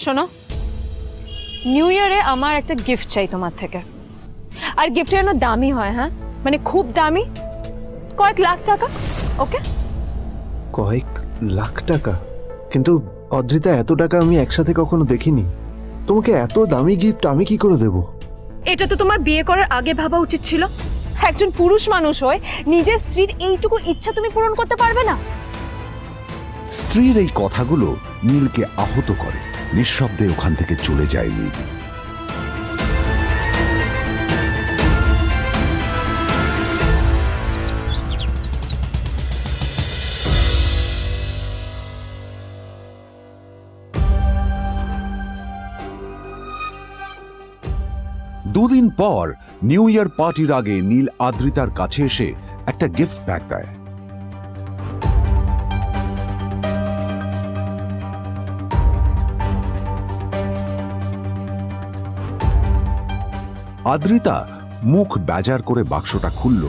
শোনো, নিউ ইয়ারে আমার একটা গিফট চাই তোমার থেকে। আর গিফটটা যেন দামি হয়, হ্যাঁ, মানে খুব দামি, কয়েক লাখ টাকা। ওকে? কয়েক লাখ টাকা? কিন্তু অদ্রিতা, এত টাকা আমি একসাথে কখনো দেখিনি। তোমাকে এত দামি গিফট আমি কি করে দেব? এটা তো তোমার বিয়ে করার আগে ভাবা উচিত ছিল। একজন পুরুষ মানুষ হয়ে নিজের স্ত্রীর এইটুকু ইচ্ছা তুমি পূরণ করতে পারবে না? স্ত্রীর এই কথাগুলো নীলকে আহত করে। নিঃশব্দে ওখান থেকে চলে যায় নীল। দুদিন পর নিউ ইয়ার পার্টির আগে নীল আদ্রিতার কাছে এসে একটা গিফট প্যাক দেয়। আদ্রিতা মুখ বেজার করে বাক্সটা খুলল,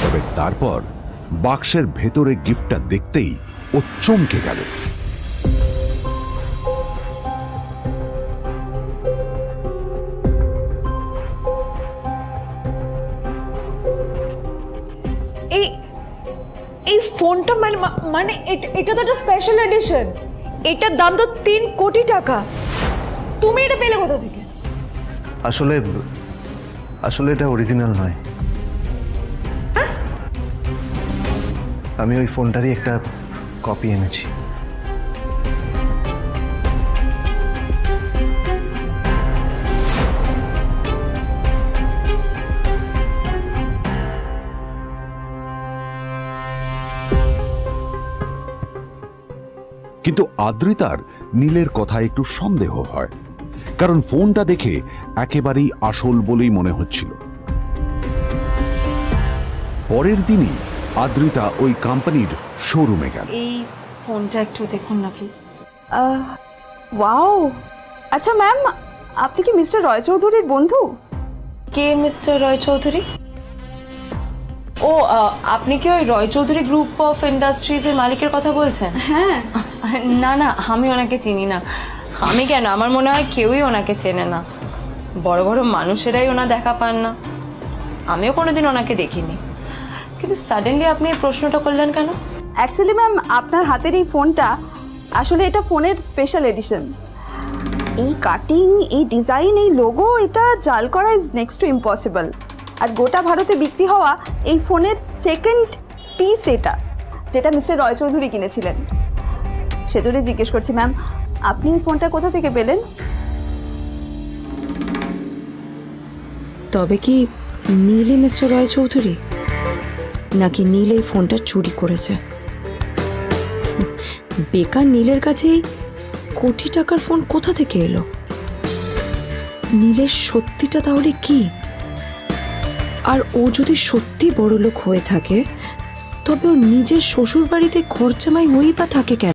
তবে তারপর বাক্সের ভেতরে গিফটটা দেখতেই ও চমকে গেল। এই এই ফোনটা মানে এটা তো একটা স্পেশাল এডিশন। এটার দাম তো 3 কোটি টাকা। তুমি এটা পেলে কোথা থেকে? আসলে আসলে এটা অরিজিনাল নয়। আমি ওই ফোনটারই একটা কপি এনেছি। কিন্তু আদ্রিতার নীলের কথা একটু সন্দেহ হয়, কারণ ফোনটা দেখে একেবারেই আসল বলেই মনে হচ্ছিল। পরের দিনই আদ্রিতা ওই কোম্পানির শোরুমে গেল। এই ফোনটা একটু দেখুন না প্লিজ। ওয়াও, আচ্ছা ম্যাম, আপনি কি মিস্টার রয় চৌধুরীর বন্ধু? কে মিস্টার রয় চৌধুরী? ও, আপনি কি ওই রয় চৌধুরী গ্রুপ অফ ইন্ডাস্ট্রিজের মালিকের কথা বলছেন? হ্যাঁ। না না, আমি ওনাকে চিনি না। আমি কেন, আমার মনে হয় কেউই ওনাকে চেনে না। বড় বড় মানুষেরাই ওনা দেখা পান না। আমিও কোনোদিন ওনাকে দেখিনি। কিন্তু সাডেনলি আপনি এই প্রশ্নটা করলেন কেন? অ্যাকচুয়ালি ম্যাম, আপনার হাতের এই ফোনটা আসলে এটা ফোনের স্পেশাল এডিশন। এই কাটিং, এই ডিজাইন, এই লোগো, এটা জাল করা ইজ নেক্সট টু ইম্পসিবল। আর গোটা ভারতে বিক্রি হওয়া এই ফোনের সেকেন্ড পিস এটা, যেটা মিস্টার রয় চৌধুরী কিনেছিলেন। সেজন্যই জিজ্ঞেস করছি ম্যাম, আপনি এই ফোনটা কোথা থেকে পেলেন? তবে কি নীলই মিস্টার রয় চৌধুরী, নাকি নীল এই ফোনটা চুরি করেছে? বেকার নীলের কাছে কোটি টাকার ফোন কোথা থেকে এলো? নীলের সত্যিটা তাহলে কি? আর ও যদি সত্যি বড়লোক হয়ে থাকে, তবে ও নিজের শ্বশুর বাড়িতে খরচামাই হয়েই বা থাকে কেন?